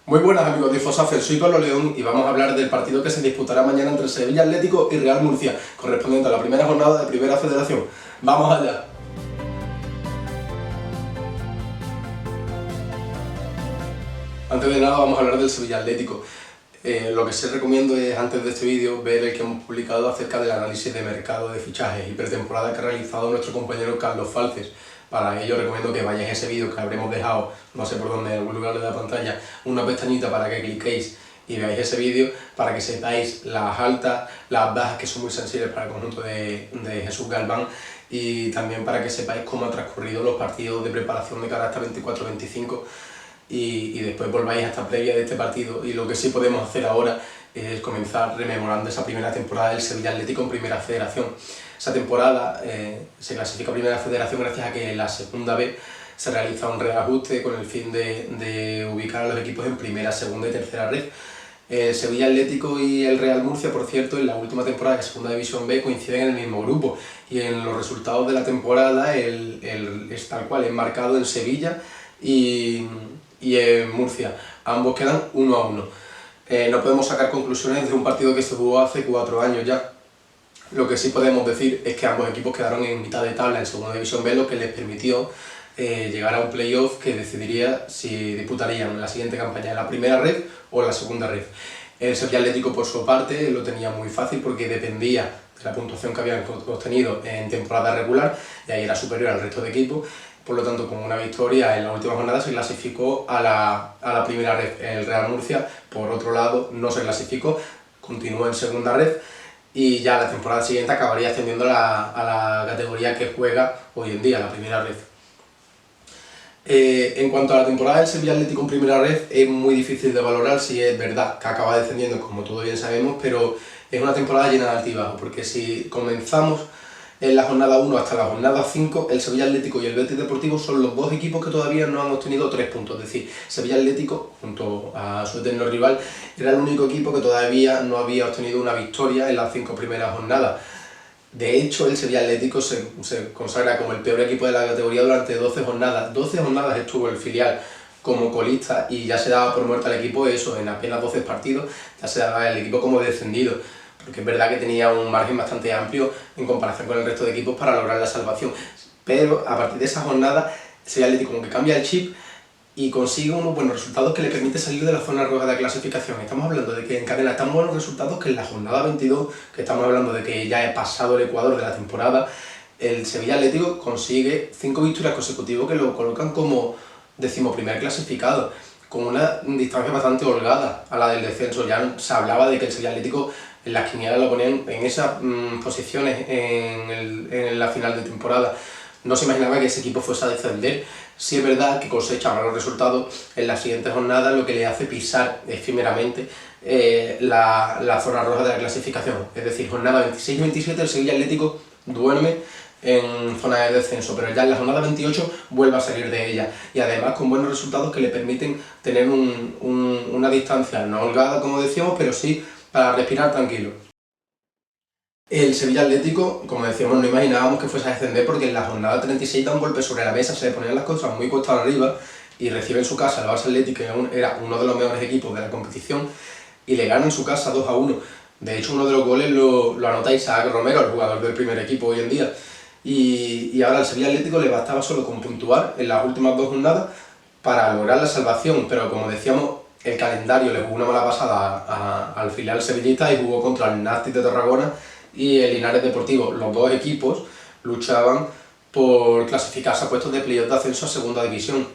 Muy buenas amigos de Infosafer, soy Pablo León y vamos a hablar del partido que se disputará mañana entre Sevilla Atlético y Real Murcia, correspondiente a la primera jornada de Primera Federación. ¡Vamos allá! Antes de nada vamos a hablar del Sevilla Atlético. Lo que sí recomiendo es, antes de este vídeo, ver el que hemos publicado acerca del análisis de mercado de fichajes y pretemporada que ha realizado nuestro compañero Carlos Falces. Para ello recomiendo que vayáis a ese vídeo, que habremos dejado, no sé por dónde, en algún lugar de la pantalla, una pestañita para que cliquéis y veáis ese vídeo, para que sepáis las altas, las bajas, que son muy sensibles para el conjunto de Jesús Galván, y también para que sepáis cómo han transcurrido los partidos de preparación de cara hasta 24-25 y después volváis a esta previa de este partido. Y lo que sí podemos hacer ahora es comenzar rememorando esa primera temporada del Sevilla Atlético en Primera Federación. Esa temporada se clasifica a Primera Federación gracias a que en la segunda vez se realiza un reajuste con el fin de ubicar a los equipos en primera, segunda y tercera red. El Sevilla Atlético y el Real Murcia, por cierto, en la última temporada de Segunda División B coinciden en el mismo grupo, y en los resultados de la temporada es tal cual, es marcado en Sevilla y en Murcia. Ambos quedan 1-1. No podemos sacar conclusiones de un partido que se jugó hace 4 años ya. Lo que sí podemos decir es que ambos equipos quedaron en mitad de tabla en Segunda División B, lo que les permitió llegar a un playoff que decidiría si disputarían la siguiente campaña en la primera red o en la segunda red. El Sevilla Atlético, por su parte, lo tenía muy fácil porque dependía de la puntuación que habían obtenido en temporada regular, y ahí era superior al resto de equipos. Por lo tanto, con una victoria en la última jornada se clasificó a la primera red. El Real Murcia, por otro lado, no se clasificó, continuó en segunda red, y ya la temporada siguiente acabaría ascendiendo a la categoría que juega hoy en día, la primera red. En cuanto a la temporada del Sevilla Atlético en primera red, es muy difícil de valorar si es verdad que acaba descendiendo, como todos bien sabemos, pero es una temporada llena de altibajos, porque si comenzamos en la jornada 1 hasta la jornada 5, el Sevilla Atlético y el Betis Deportivo son los dos equipos que todavía no han obtenido 3 puntos. Es decir, Sevilla Atlético, junto a su eterno rival, era el único equipo que todavía no había obtenido una victoria en las 5 primeras jornadas. De hecho, el Sevilla Atlético se consagra como el peor equipo de la categoría durante 12 jornadas. 12 jornadas estuvo el filial como colista y ya se daba por muerto al equipo eso, en apenas 12 partidos, ya se daba el equipo como descendido. Porque es verdad que tenía un margen bastante amplio en comparación con el resto de equipos para lograr la salvación. Pero a partir de esa jornada, el Sevilla Atlético como que cambia el chip y consigue unos buenos resultados que le permite salir de la zona roja de clasificación. Estamos hablando de que encadena tan buenos resultados que en la jornada 22, que estamos hablando de que ya he pasado el ecuador de la temporada, el Sevilla Atlético consigue 5 victorias consecutivas que lo colocan como 11º clasificado, con una distancia bastante holgada a la del descenso. Ya se hablaba de que el Sevilla Atlético en las quinielas lo ponían en esas posiciones en la final de temporada. No se imaginaba que ese equipo fuese a descender. Sí es verdad que cosecha malos resultados en las siguientes jornadas, lo que le hace pisar efímeramente la zona roja de la clasificación. Es decir, jornada 26 y 27 el Sevilla Atlético duerme en zona de descenso, pero ya en la jornada 28 vuelve a salir de ella, y además con buenos resultados que le permiten tener una distancia no holgada, como decíamos, pero sí para respirar tranquilo. El Sevilla Atlético, como decíamos, no imaginábamos que fuese a descender, porque en la jornada 36 da un golpe sobre la mesa, se le ponían las cosas muy cuesta arriba y recibe en su casa el Barça Atlético, que era uno de los mejores equipos de la competición, y le gana en su casa 2-1. De hecho, uno de los goles lo anota Isaac Romero, el jugador del primer equipo hoy en día. Y ahora al Sevilla Atlético le bastaba solo con puntuar en las últimas 2 jornadas para lograr la salvación, pero como decíamos, el calendario le jugó una mala pasada al filial sevillista y jugó contra el Nástic de Tarragona y el Linares Deportivo. Los dos equipos luchaban por clasificarse a puestos de playoff de ascenso a segunda división.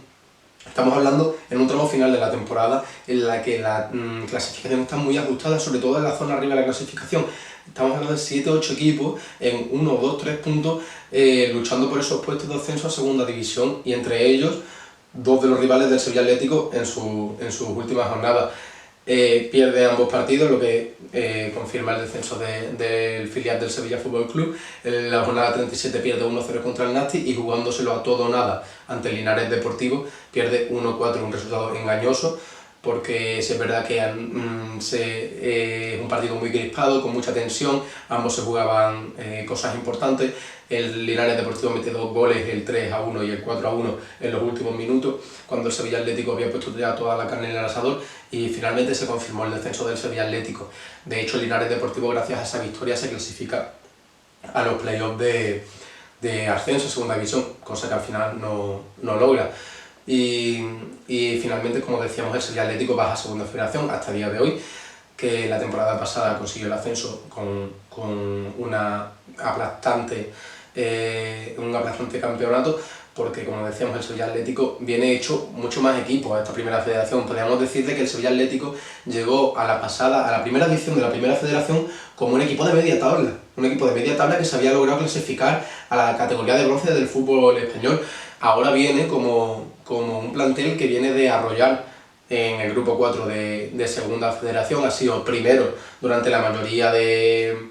Estamos hablando en un tramo final de la temporada en la que la clasificación está muy ajustada, sobre todo en la zona arriba de la clasificación. Estamos hablando de 7 o 8 equipos en 1, 2, 3 puntos luchando por esos puestos de ascenso a segunda división, y entre ellos 2 de los rivales del Sevilla Atlético en sus últimas jornadas. Pierde ambos partidos, lo que confirma el descenso del filial del Sevilla Fútbol Club. En la jornada 37 pierde 1-0 contra el Nástic, y jugándoselo a todo o nada ante el Linares Deportivo pierde 1-4, un resultado engañoso porque sí es verdad que es un partido muy crispado, con mucha tensión, ambos se jugaban cosas importantes. El Linares Deportivo mete 2 goles, el 3-1 y el 4-1 en los últimos minutos, cuando el Sevilla Atlético había puesto ya toda la carne en el asador, y finalmente se confirmó el descenso del Sevilla Atlético. De hecho, el Linares Deportivo, gracias a esa victoria, se clasifica a los playoffs de ascenso a segunda división, cosa que al final no logra. Y finalmente, como decíamos, el Sevilla Atlético baja a segunda federación hasta el día de hoy, que la temporada pasada consiguió el ascenso con un aplastante campeonato, porque como decíamos, el Sevilla Atlético viene hecho mucho más equipo a esta primera federación. Podríamos decirle que el Sevilla Atlético llegó a la primera edición de la primera federación como un equipo de media tabla que se había logrado clasificar a la categoría de bronce del fútbol español. Ahora viene como un plantel que viene de arrollar en el grupo 4 de segunda federación, ha sido primero durante la mayoría de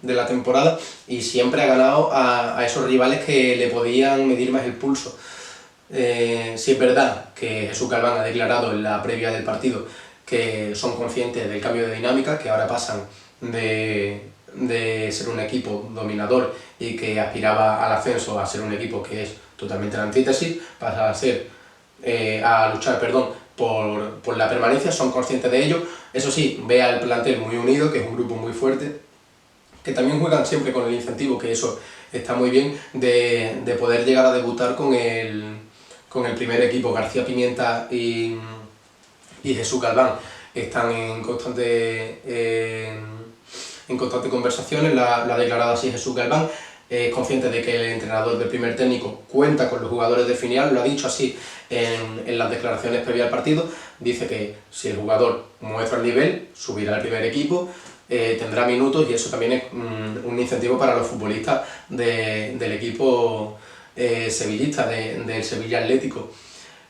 la temporada, y siempre ha ganado a esos rivales que le podían medir más el pulso. Sí es verdad que Jesús Galván ha declarado en la previa del partido que son conscientes del cambio de dinámica, que ahora pasan de ser un equipo dominador y que aspiraba al ascenso a ser un equipo que es totalmente la antítesis, pasa a luchar por la permanencia. Son conscientes de ello. Eso sí, ve al plantel muy unido, que es un grupo muy fuerte, que también juegan siempre con el incentivo, que eso está muy bien, de poder llegar a debutar con el primer equipo. García Pimienta y Jesús Galván están en constante conversaciones. Lo ha declarado así Jesús Galván. Es consciente de que el entrenador del primer técnico cuenta con los jugadores de filial, lo ha dicho así en las declaraciones previas al partido. Dice que si el jugador muestra el nivel, subirá al primer equipo, tendrá minutos, y eso también es un incentivo para los futbolistas del equipo sevillista, del Sevilla Atlético.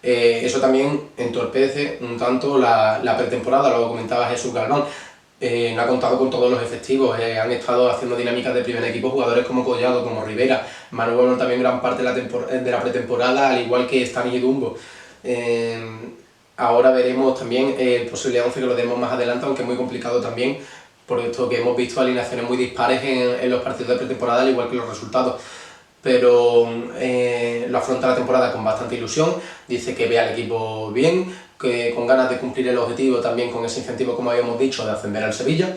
Eso también entorpece un tanto la pretemporada, lo comentaba Jesús Galván. No ha contado con todos los efectivos, han estado haciendo dinámicas de primer equipo jugadores como Collado, como Rivera, Manu Bueno también gran parte de la pretemporada, al igual que Stanis y Dumbo. Ahora veremos también el posible 11, que lo demos más adelante, aunque es muy complicado también, por esto que hemos visto alineaciones muy dispares en los partidos de pretemporada, al igual que los resultados. Pero lo afronta la temporada con bastante ilusión, dice que ve al equipo bien, que con ganas de cumplir el objetivo, también con ese incentivo, como habíamos dicho, de ascender al Sevilla,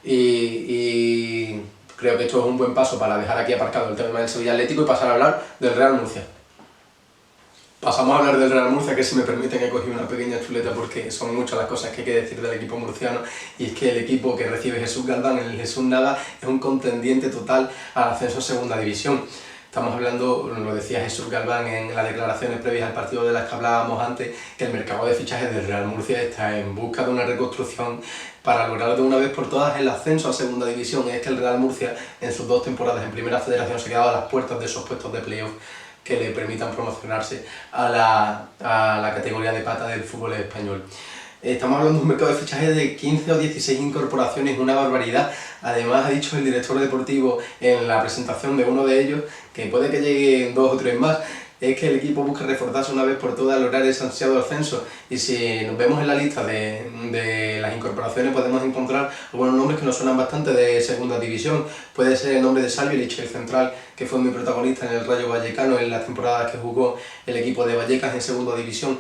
y creo que esto es un buen paso para dejar aquí aparcado el tema del Sevilla Atlético y pasar a hablar del Real Murcia. Pasamos a hablar del Real Murcia, que si me permiten he cogido una pequeña chuleta porque son muchas las cosas que hay que decir del equipo murciano, y es que el equipo que recibe Jesús Galván, el Jesús Nava, es un contendiente total al ascenso a segunda división. Estamos hablando, lo decía Jesús Galván en las declaraciones previas al partido de las que hablábamos antes, que el mercado de fichajes del Real Murcia está en busca de una reconstrucción para lograr de una vez por todas el ascenso a segunda división. Es que el Real Murcia en sus 2 temporadas en primera federación se ha quedado a las puertas de esos puestos de playoff que le permitan promocionarse a la categoría de plata del fútbol español. Estamos hablando de un mercado de fichajes de 15 o 16 incorporaciones, una barbaridad. Además, ha dicho el director deportivo en la presentación de uno de ellos que puede que lleguen 2 o 3 más. Es que el equipo busca reforzarse una vez por todas, lograr ese ansiado ascenso. Y si nos vemos en la lista de las incorporaciones, podemos encontrar algunos nombres que nos suenan bastante de segunda división. Puede ser el nombre de Salvilic, el central, que fue muy protagonista en el Rayo Vallecano en las temporadas que jugó el equipo de Vallecas en segunda división.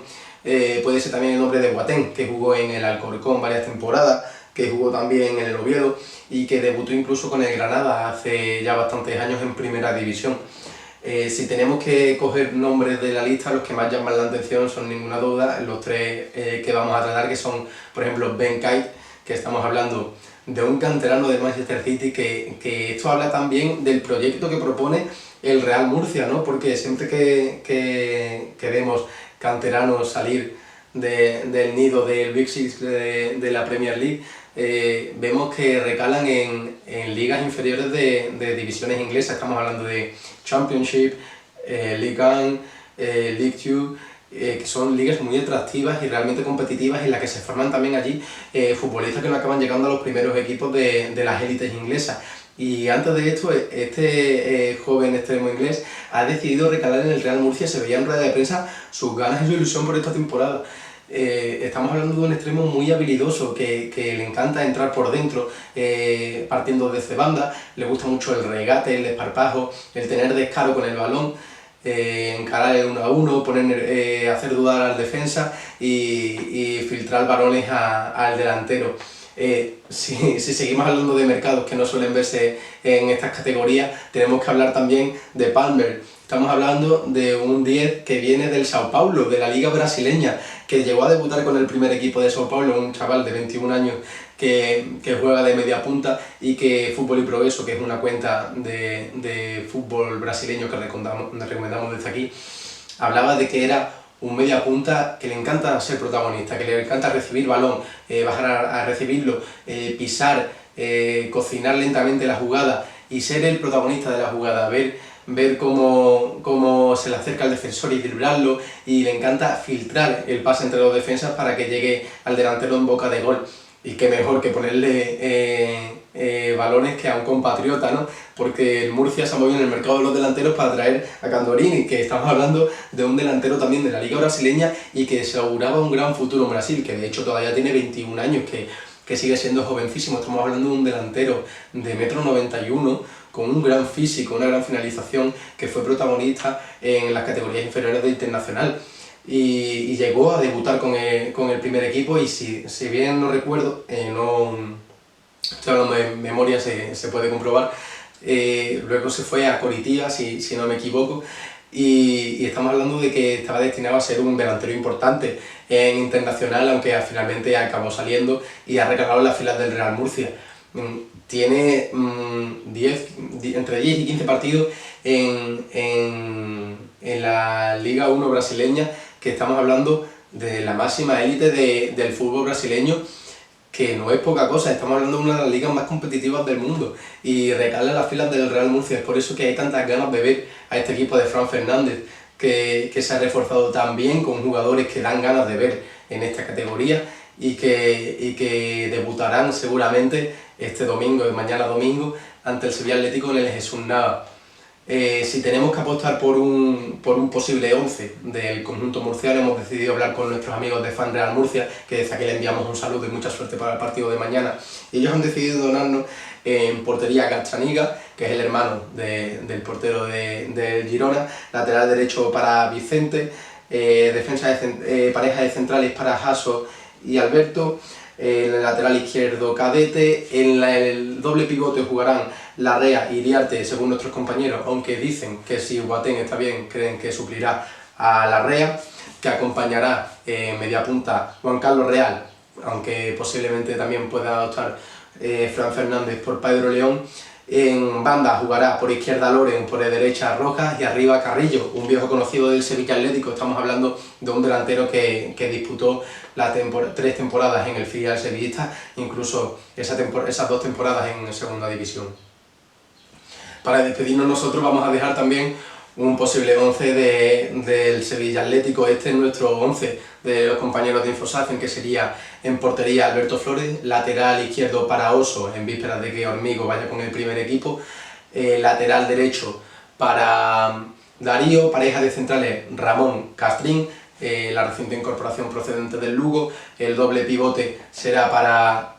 Puede ser también el nombre de Boateng, que jugó en el Alcorcón varias temporadas, que jugó también en el Oviedo y que debutó incluso con el Granada hace ya bastantes años en primera división. Si tenemos que coger nombres de la lista, los que más llaman la atención son, ninguna duda, los 3 que vamos a tratar, que son, por ejemplo, Ben Kite, que estamos hablando de un canterano de Manchester City, que esto habla también del proyecto que propone el Real Murcia, ¿no? Porque siempre que vemos canteranos salir del nido del Big Six de la Premier League, vemos que recalan en ligas inferiores de divisiones inglesas. Estamos hablando de Championship, League 1, League 2, que son ligas muy atractivas y realmente competitivas, en las que se forman también allí futbolistas que no acaban llegando a los primeros equipos de las élites inglesas. Y antes de esto, este joven extremo inglés ha decidido recalar en el Real Murcia. Se veía en rueda de prensa sus ganas y su ilusión por esta temporada. estamos hablando de un extremo muy habilidoso que le encanta entrar por dentro partiendo desde banda, le gusta mucho el regate, el desparpajo, el tener descaro con el balón, encarar el 1 a 1, hacer dudar al defensa y filtrar balones al delantero. Si seguimos hablando de mercados que no suelen verse en estas categorías, tenemos que hablar también de Palmer. Estamos hablando de un 10 que viene del Sao Paulo, de la liga brasileña, que llegó a debutar con el primer equipo de Sao Paulo, un chaval de 21 años que juega de media punta y que Fútbol y Progreso, que es una cuenta de fútbol brasileño que recomendamos desde aquí, hablaba de que era un media punta que le encanta ser protagonista, que le encanta recibir balón, bajar a recibirlo, pisar, cocinar lentamente la jugada y ser el protagonista de la jugada, ver cómo se le acerca al defensor y dribblarlo, y le encanta filtrar el pase entre los defensas para que llegue al delantero en boca de gol. Y qué mejor que ponerle balones que a un compatriota, ¿no? Porque el Murcia se ha movido en el mercado de los delanteros para traer a Candorini, que estamos hablando de un delantero también de la liga brasileña y que se auguraba un gran futuro en Brasil, que de hecho todavía tiene 21 años, que sigue siendo jovencísimo. Estamos hablando de un delantero de 1,91 m, con un gran físico, una gran finalización, que fue protagonista en las categorías inferiores de Internacional. Y llegó a debutar con el primer equipo, y si bien no recuerdo, no estoy hablando de memoria, se puede comprobar, luego se fue a Coritiba, si no me equivoco, y estamos hablando de que estaba destinado a ser un delantero importante en Internacional, aunque finalmente acabó saliendo y ha recalado en las filas del Real Murcia. Tiene entre 10 y 15 partidos en la Liga 1 brasileña, que estamos hablando de la máxima élite del fútbol brasileño, que no es poca cosa. Estamos hablando de una de las ligas más competitivas del mundo y recala en las filas del Real Murcia. Es por eso que hay tantas ganas de ver a este equipo de Fran Fernández, que se ha reforzado tan bien con jugadores que dan ganas de ver en esta categoría y que debutarán seguramente este domingo, mañana domingo, ante el Sevilla Atlético en el Jesús Nava. Si tenemos que apostar por un posible 11 del conjunto murciano, hemos decidido hablar con nuestros amigos de Fan Real Murcia, que desde aquí le enviamos un saludo y mucha suerte para el partido de mañana. Ellos han decidido donarnos en portería a Gazzaniga, que es el hermano del portero del Girona, lateral derecho para Vicente, pareja de centrales para Jasso y Alberto, en el lateral izquierdo Cadete, en el doble pivote jugarán Larrea y Iriarte, según nuestros compañeros, aunque dicen que si Boateng está bien, creen que suplirá a Larrea, que acompañará media punta Juan Carlos Real, aunque posiblemente también pueda adoptar Fran Fernández por Pedro León. En banda jugará por izquierda Loren, por derecha Rojas y arriba Carrillo, un viejo conocido del Sevilla Atlético. Estamos hablando de un delantero que disputó 3 temporadas en el filial sevillista, incluso esas 2 temporadas en segunda división. Para despedirnos nosotros vamos a dejar también un posible 11 del Sevilla Atlético. Este es nuestro 11 de los compañeros de Infosafen, que sería en portería Alberto Flores, lateral izquierdo para Oso, en vísperas de que Hormigo vaya con el primer equipo, lateral derecho para Darío, pareja de centrales Ramón Castrín, la reciente incorporación procedente del Lugo, el doble pivote será para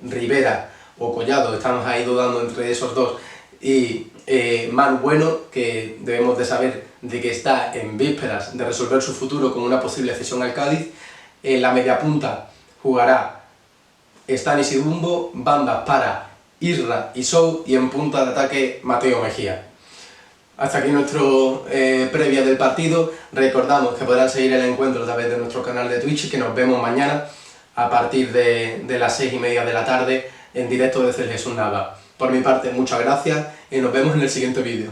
Rivera o Collado, estamos ahí dudando entre esos dos, y Manu Bueno, que debemos de saber de que está en vísperas de resolver su futuro con una posible cesión al Cádiz. En la media punta jugará Stanis y Dumbo, bandas para Isra y Sou, y en punta de ataque Mateo Mejía. Hasta aquí nuestro previa del partido. Recordamos que podrán seguir el encuentro a través de nuestro canal de Twitch, que nos vemos mañana a partir de las 6:30 de la tarde en directo desde el Jesús Nava. Por mi parte, muchas gracias y nos vemos en el siguiente vídeo.